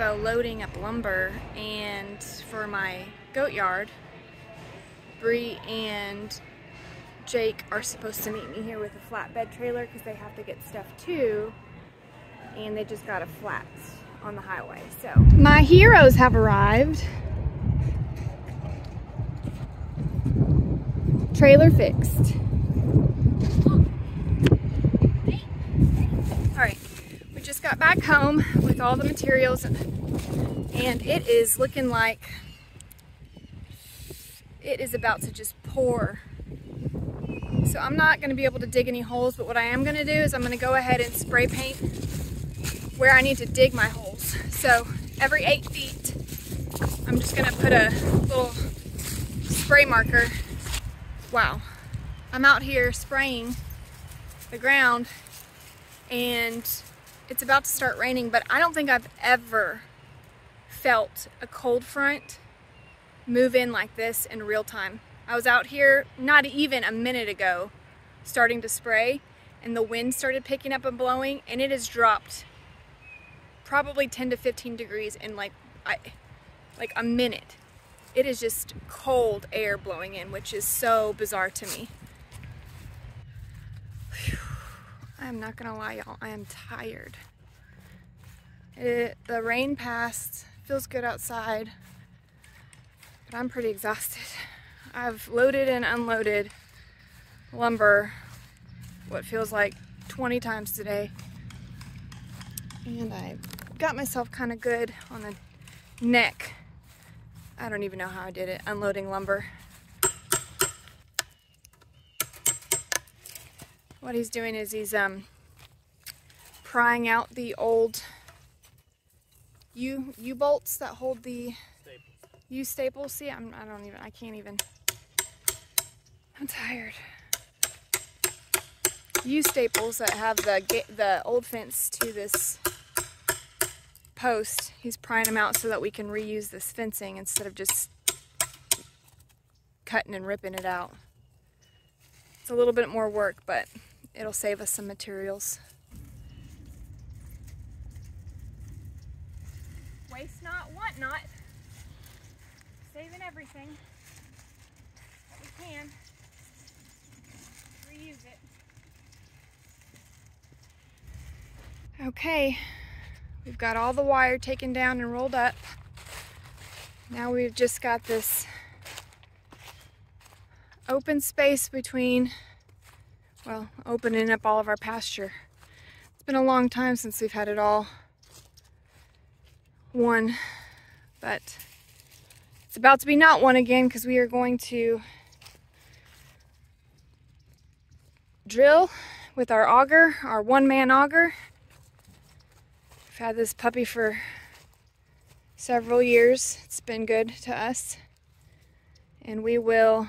depot loading up lumber, and for my goat yard, Bree and Jake are supposed to meet me here with a flatbed trailer because they have to get stuff too, and they just got a flat on the highway. So my heroes have arrived. Trailer fixed. Alright, we just got back home with all the materials, and it is looking like it is about to just pour. So I'm not going to be able to dig any holes, but what I am going to do is I'm going to go ahead and spray paint where I need to dig my holes. So every 8 feet, I'm just going to put a little spray marker. Wow, I'm out here spraying the ground, and it's about to start raining, but I don't think I've ever felt a cold front move in like this in real time. I was out here not even a minute ago starting to spray, and the wind started picking up and blowing, and it has dropped probably 10 to 15 degrees in like a minute. It is just cold air blowing in, which is so bizarre to me. Whew. I'm not gonna lie, y'all, I am tired. The rain passed, feels good outside, but I'm pretty exhausted. I've loaded and unloaded lumber, what feels like 20 times today. And I got myself kind of good on the neck. I don't even know how I did it, unloading lumber. What he's doing is he's prying out the old U-bolts that hold the U-staples. See, I can't even. I'm tired. U-staples that have the old fence to this post. He's prying them out so that we can reuse this fencing instead of just cutting and ripping it out. It's a little bit more work, but it'll save us some materials. Waste not, want not. Saving everything that we can. Reuse it. Okay. We've got all the wire taken down and rolled up. Now we've just got this open space between, well, opening up all of our pasture. It's been a long time since we've had it all one, but it's about to be not one again because we are going to drill with our auger, our one-man auger. We've had this puppy for several years. It's been good to us. And we will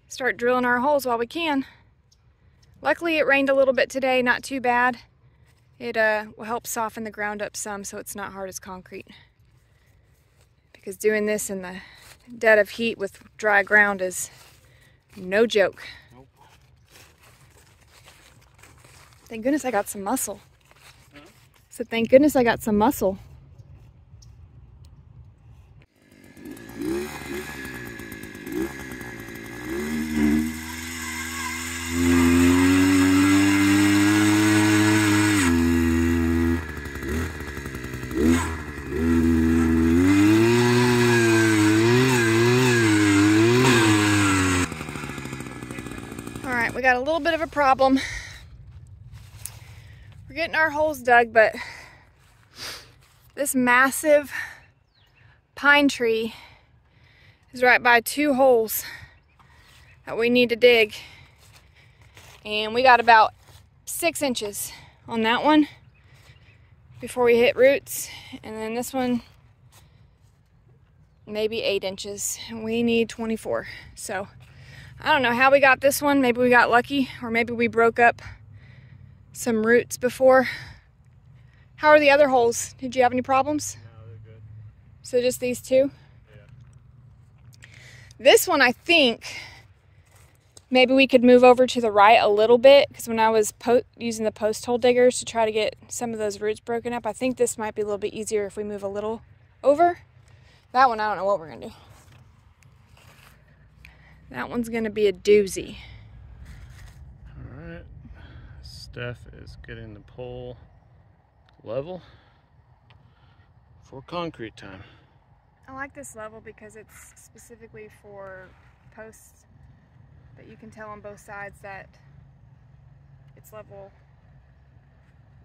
start drilling our holes while we can. Luckily it rained a little bit today, not too bad. It will help soften the ground up some so it's not hard as concrete. Because doing this in the dead of heat with dry ground is no joke. Nope. Thank goodness I got some muscle. So thank goodness I got some muscle. All right, we got a little bit of a problem. We're getting our holes dug, but this massive pine tree is right by 2 holes that we need to dig. And we got about 6 inches on that one before we hit roots. And then this one, maybe 8 inches. And we need 24. So I don't know how we got this one. Maybe we got lucky, or maybe we broke up some roots before. How are the other holes? Did you have any problems? No, they're good. So just these 2? Yeah. This one, I think, Maybe we could move over to the right a little bit, because when I was using the post hole diggers to try to get some of those roots broken up, I think this might be a little bit easier if we move a little over. That one, I don't know what we're gonna do. That one's gonna be a doozy. All right, Steph is getting the pole level for concrete time. I like this level because it's specifically for posts, but you can tell on both sides that it's level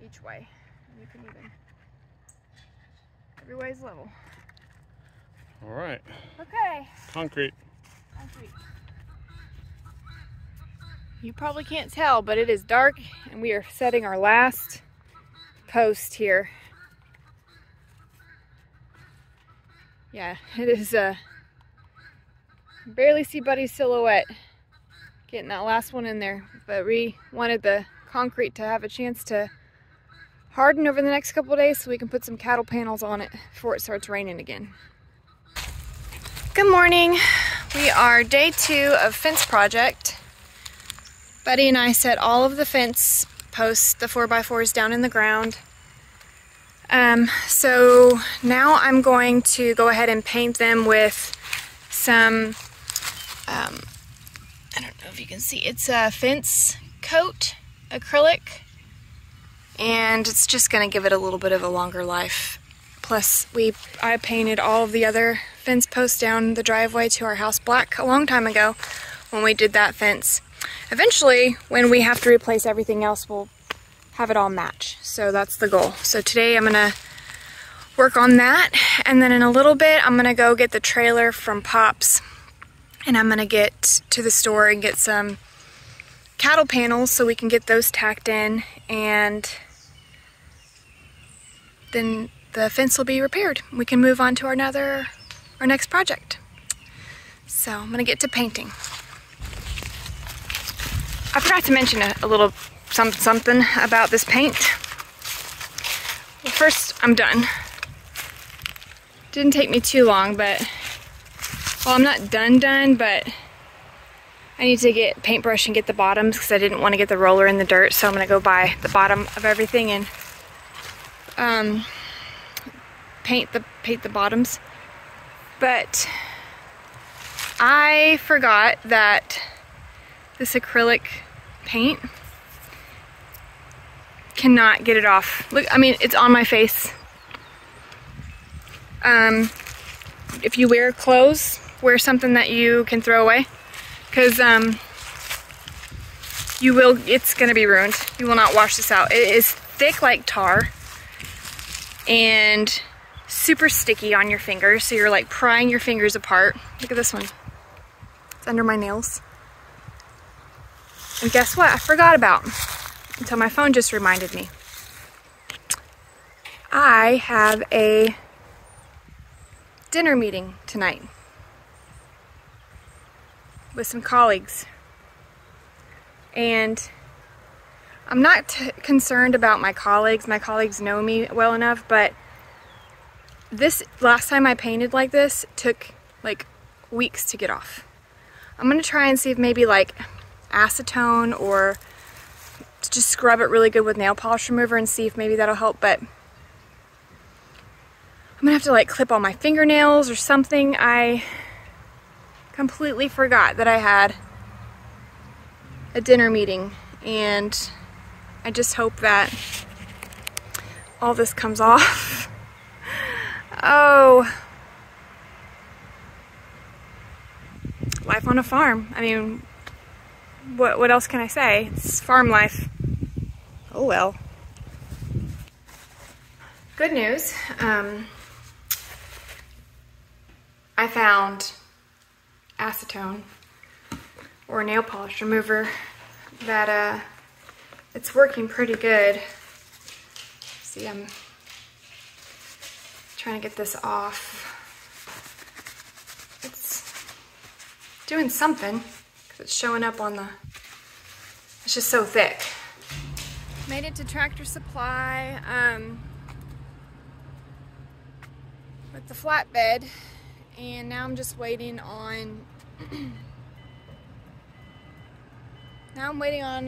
each way. You can even, every way is level. All right. Okay. Concrete. Concrete. You probably can't tell, but it is dark and we are setting our last post here. Yeah, it is barely see Buddy's silhouette getting that last one in there, but we wanted the concrete to have a chance to harden over the next couple of days so we can put some cattle panels on it before it starts raining again. Good morning. We are day 2 of fence project. Buddy and I set all of the fence posts, the 4x4s, down in the ground. So now I'm going to go ahead and paint them with some, I don't know if you can see, it's a fence coat acrylic, and it's just going to give it a little bit of a longer life. Plus I painted all of the other fence posts down the driveway to our house black a long time ago when we did that fence. Eventually, when we have to replace everything else, we'll have it all match. So that's the goal. So today I'm gonna work on that, and then in a little bit I'm gonna go get the trailer from Pops, and I'm gonna get to the store and get some cattle panels so we can get those tacked in, and then the fence will be repaired. We can move on to our next project. So I'm gonna get to painting. I forgot to mention a little something about this paint. Well, first, I'm done. Didn't take me too long, but, well, I'm not done, but I need to get paintbrush and get the bottoms because I didn't want to get the roller in the dirt, so I'm gonna go buy the bottom of everything and paint the bottoms. But I forgot that this acrylic paint cannot get it off. Look, I mean, it's on my face. If you wear clothes, wear something that you can throw away, because it's gonna be ruined. You will not wash this out. It is thick like tar and super sticky on your fingers, so you're like prying your fingers apart. Look at this one. It's under my nails. And guess what? I forgot about, until my phone just reminded me. I have a dinner meeting tonight with some colleagues. And I'm not concerned about my colleagues. My colleagues know me well enough, but this last time I painted like this took like weeks to get off. I'm gonna try and see if maybe like acetone or just scrub it really good with nail polish remover and see if maybe that'll help, but I'm gonna have to like clip all my fingernails or something. I completely forgot that I had a dinner meeting, and I just hope that all this comes off. Oh, life on a farm. I mean, what else can I say? It's farm life. Oh well. Good news. I found acetone or nail polish remover that it's working pretty good. See, I'm trying to get this off. It's doing something because it's showing up on the, it's just so thick. Made it to Tractor Supply with the flatbed, and now I'm just waiting on Now I'm waiting on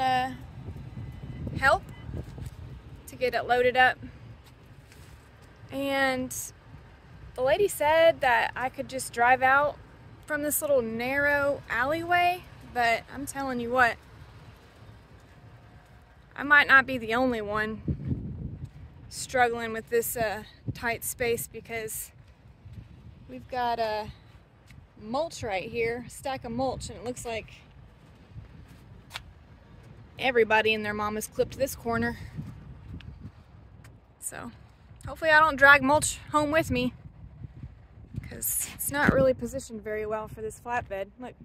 help to get it loaded up. And the lady said that I could just drive out from this little narrow alleyway, but I'm telling you what, I might not be the only one struggling with this tight space, because we've got a mulch right here, a stack of mulch, and it looks like everybody and their mom has clipped this corner. So hopefully I don't drag mulch home with me, because it's not really positioned very well for this flatbed. Look.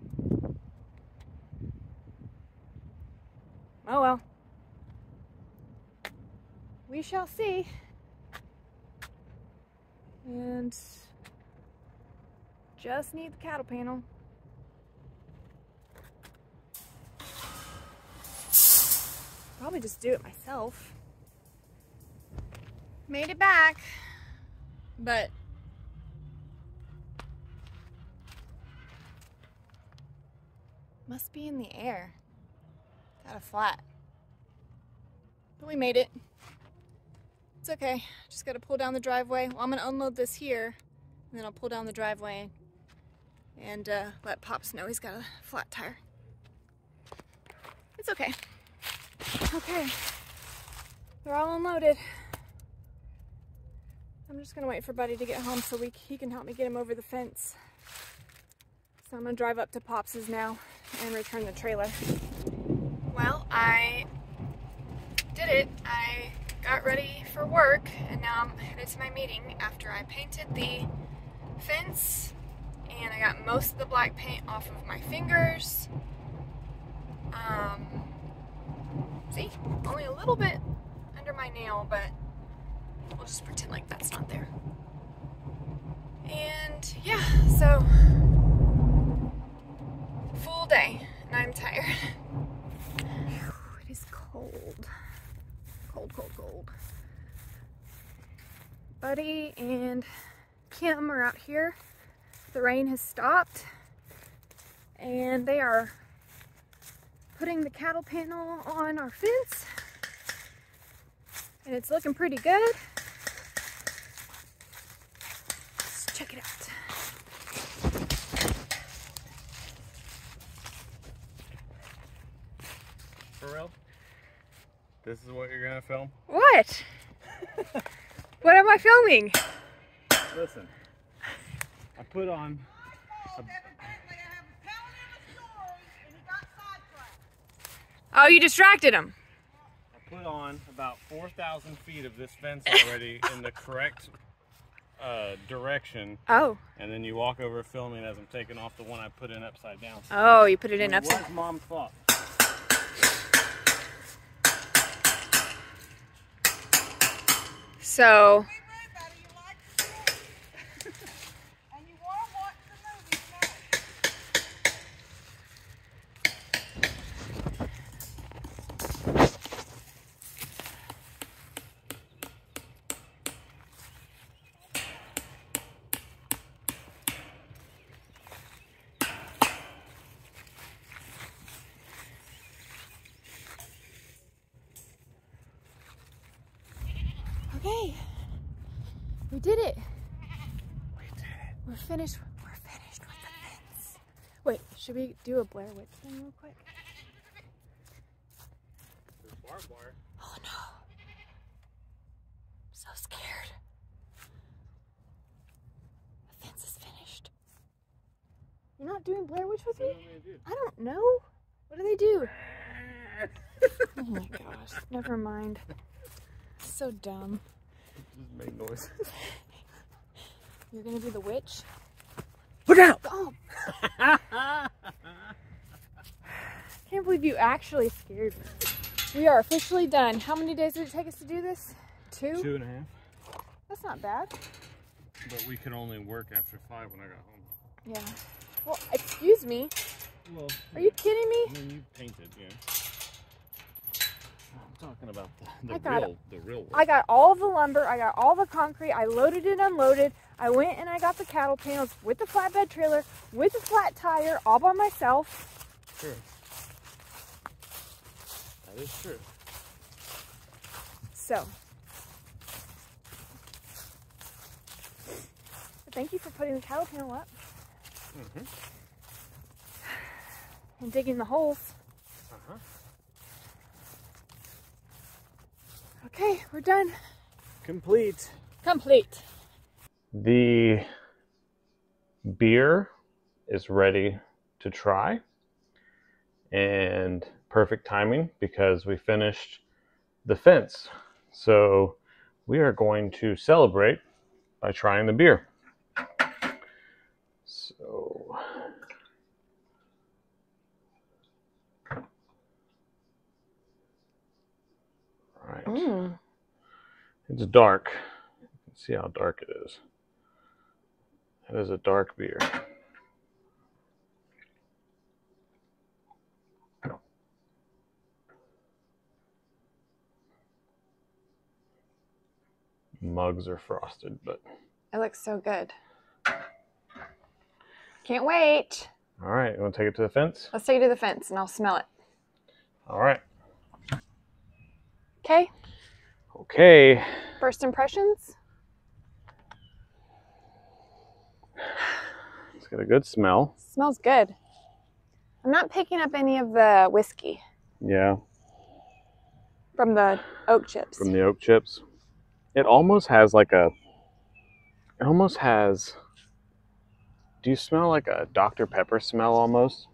Oh well. We shall see. And just need the cattle panel. Probably just do it myself. Made it back, but must be in the air. Got a flat. But we made it. It's okay. Just gotta pull down the driveway. Well, I'm gonna unload this here, and then I'll pull down the driveway and let Pops know he's got a flat tire. It's okay. Okay. They're all unloaded. I'm just gonna wait for Buddy to get home so he can help me get him over the fence. So I'm gonna drive up to Pops's now and return the trailer. Well, I did it. I got ready for work, and now I'm headed to my meeting after I painted the fence, and I got most of the black paint off of my fingers. See, only a little bit under my nail, but we'll just pretend like that's not there. And yeah, so full day, and I'm tired. It is cold. Cold, cold, cold. Buddy and Kim are out here. The rain has stopped, and they are putting the cattle panel on our fence, and it's looking pretty good. Let's check it out. For real? This is what you're gonna film? What? What am I filming? Listen, I put on Oh, you distracted him. I put on about 4,000 feet of this fence already in the correct direction. Oh. And then you walk over filming as I'm taking off the one I put in upside down. Oh, you put it in upside. What was Mom's thought? So. Okay, we did it. We did it. We're finished. We're finished with the fence. Wait, should we do a Blair Witch thing real quick? There's barbed wire. Oh no. I'm so scared. The fence is finished. You're not doing Blair Witch with me? I don't know. What do they do? Oh my gosh, never mind. So dumb. Just make noise. You're gonna be the witch? Look out! Oh! Can't believe you actually scared me. We are officially done. How many days did it take us to do this? 2? 2.5. That's not bad. But we could only work after 5 when I got home. Yeah. Well, excuse me. Well, Are you kidding me? I mean, you painted, yeah. I'm talking about the real work. I got all the lumber, I got all the concrete, I loaded and unloaded. I went and I got the cattle panels with the flatbed trailer, with the flat tire, all by myself. Sure. That is true. So, thank you for putting the cattle panel up. And digging the holes. Okay, we're done. Complete. Complete. The beer is ready to try, and perfect timing because we finished the fence. So we are going to celebrate by trying the beer. So right. It's dark. You can see how dark it is. It is a dark beer. Mugs are frosted, but it looks so good. Can't wait. All right, you want to take it to the fence? Let's take it to the fence and I'll smell it. All right. Okay. Okay. First impressions? It's got a good smell. Smells good. I'm not picking up any of the whiskey. Yeah. From the oak chips. From the oak chips. It almost has like a, it almost has, do you smell like a Dr. Pepper smell almost?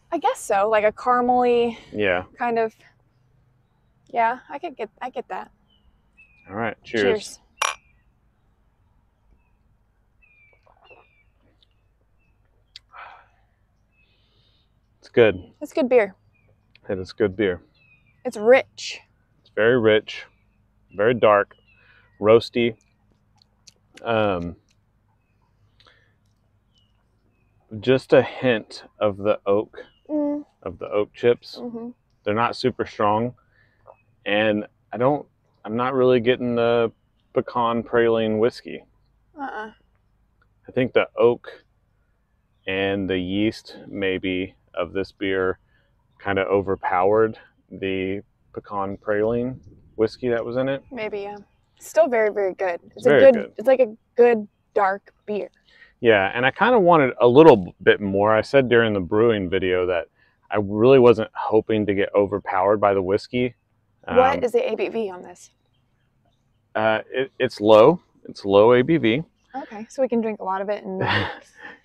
I guess so, like a caramely kind of. Yeah, I get that. All right, cheers. Cheers. It's good. It's good beer. It is good beer. It's rich. It's very rich, very dark, roasty. Just a hint of the oak, of the oak chips. They're not super strong, and I'm not really getting the pecan praline whiskey. I think the oak and the yeast maybe of this beer kind of overpowered the pecan praline whiskey that was in it. Maybe, yeah. Still very, very good. It's very good. It's like a good dark beer. Yeah, and I kind of wanted a little bit more. I said during the brewing video that I really wasn't hoping to get overpowered by the whiskey. What is the ABV on this? It's low. It's low ABV. Okay, so we can drink a lot of it and not...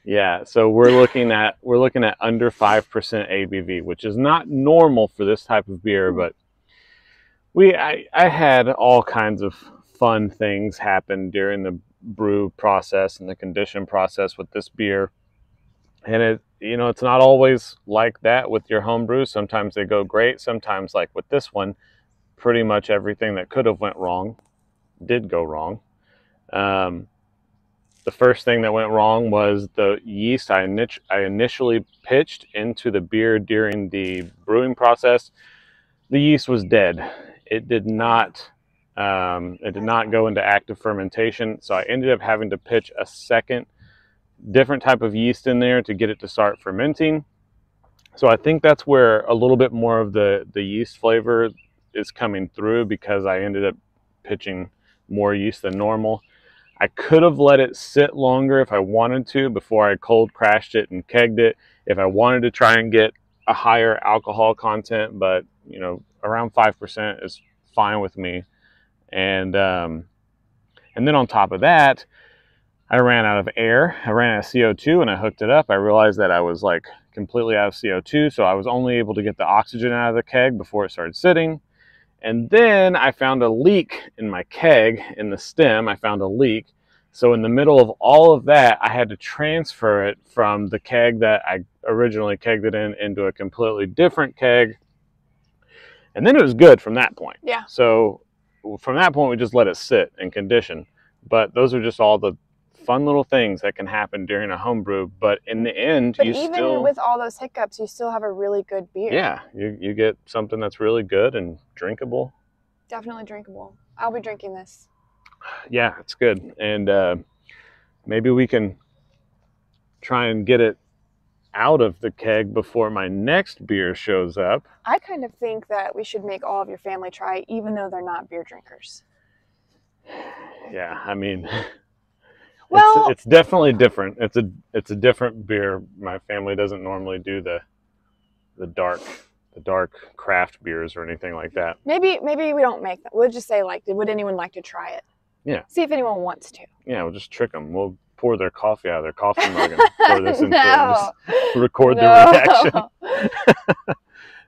Yeah, so we're looking at under 5% ABV, which is not normal for this type of beer, but I had all kinds of fun things happen during the brew process and the condition process with this beer. And it's not always like that with your home brews. Sometimes they go great. Sometimes, like with this one, pretty much everything that could have went wrong did go wrong. The first thing that went wrong was the yeast I initially pitched into the beer during the brewing process. The yeast was dead. It did not go into active fermentation, so I ended up having to pitch a second different type of yeast in there to get it to start fermenting. So I think that's where a little bit more of the yeast flavor is coming through, because I ended up pitching more yeast than normal. I could have let it sit longer if I wanted to before I cold crashed it and kegged it, if I wanted to try and get a higher alcohol content, but around 5% is fine with me. And then on top of that, I ran out of air. I ran out of CO2, and I hooked it up. I realized that I was like completely out of CO2, so I was only able to get the oxygen out of the keg before it started sitting. And then I found a leak in my keg, in the stem. I found a leak. So in the middle of all of that, I had to transfer it from the keg that I originally kegged it in into a completely different keg. And then it was good from that point. Yeah. So from that point, we just let it sit and condition. But those are just all the fun little things that can happen during a home brew. But in the end, even with all those hiccups, you still have a really good beer. Yeah, you get something that's really good and drinkable. Definitely drinkable. I'll be drinking this. Yeah, it's good. And maybe we can try and get it out of the keg before my next beer shows up. I kind of think that we should make all of your family try, even though they're not beer drinkers. Yeah, I mean, Well, it's definitely different. It's a different beer. My family doesn't normally do the dark craft beers or anything like that. maybe we don't make that. We'll just say, like, would anyone like to try it? Yeah. See if anyone wants to. Yeah, we'll just trick them. We'll pour their coffee out of their coffee mug and pour this into it and No. just record the No.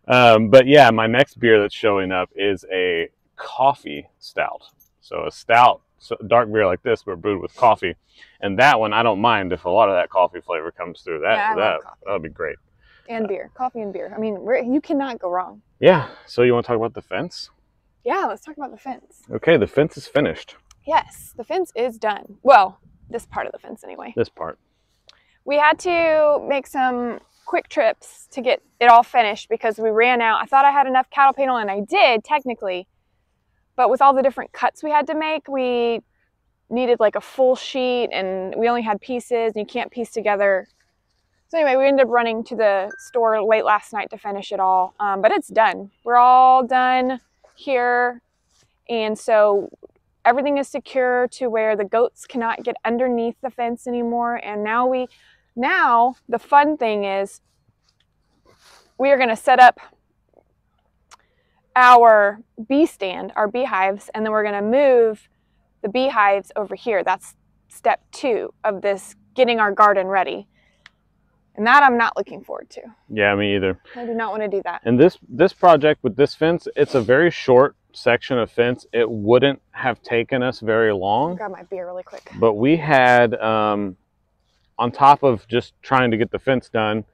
reaction. But yeah, my next beer that's showing up is a coffee stout. So a stout, dark beer like this, but brewed with coffee. And that one, I don't mind if a lot of that coffee flavor comes through. Yeah, I love coffee. That'll be great. And beer. Coffee and beer. I mean, you cannot go wrong. Yeah. So you want to talk about the fence? Yeah, let's talk about the fence. Okay, the fence is finished. Yes, the fence is done. Well, this part of the fence anyway. This part. We had to make some quick trips to get it all finished because we ran out. I thought I had enough cattle panel, and I did technically, but with all the different cuts we had to make, we needed like a full sheet, and we only had pieces, and you can't piece together. So anyway, we ended up running to the store late last night to finish it all, but it's done. We're all done here, and so everything is secure to where the goats cannot get underneath the fence anymore. And now the fun thing is we are going to set up our bee stand, our beehives, and then we're going to move the beehives over here. That's step 2 of this getting our garden ready. And that I'm not looking forward to. Yeah, me either. I do not want to do that. And this project with this fence, it's a very short section of fence. It wouldn't have taken us very long. I'll grab my beer really quick. But we had, on top of just trying to get the fence done,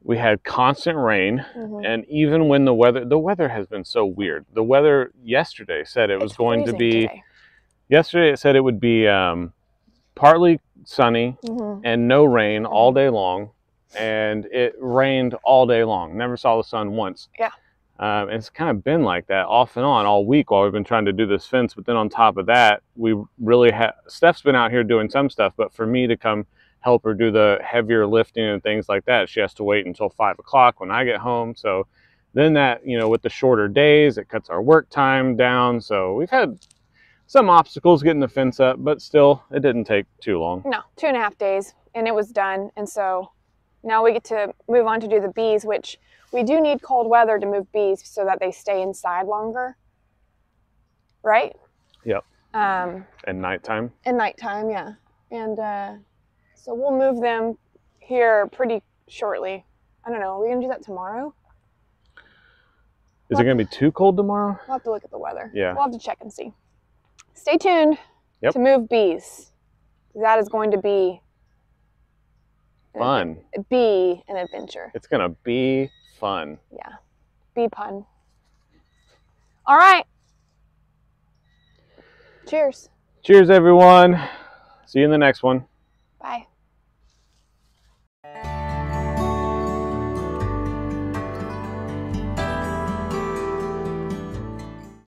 we had constant rain. And even when the weather has been so weird. The weather yesterday said it's going to be, today. Yesterday it said it would be partly sunny and no rain all day long. And it rained all day long. Never saw the sun once. Yeah. And it's kind of been like that off and on all week while we've been trying to do this fence. But then on top of that, we really Steph's been out here doing some stuff, but for me to come help her do the heavier lifting and things like that, she has to wait until 5 o'clock when I get home. So then that, with the shorter days, it cuts our work time down. So we've had some obstacles getting the fence up, but still, it didn't take too long. No, 2.5 days, and it was done. And so now we get to move on to do the bees, which we do need cold weather to move bees so that they stay inside longer, right? Yep. And nighttime? And nighttime, yeah. And so we'll move them here pretty shortly. I don't know, are we going to do that tomorrow? Is it going to be too cold tomorrow? We'll have to look at the weather. Yeah. We'll have to check and see. Stay tuned to move bees. That is going to be fun. Be an adventure. It's going to be fun. Yeah. Bee pun. All right. Cheers. Cheers, everyone. See you in the next one.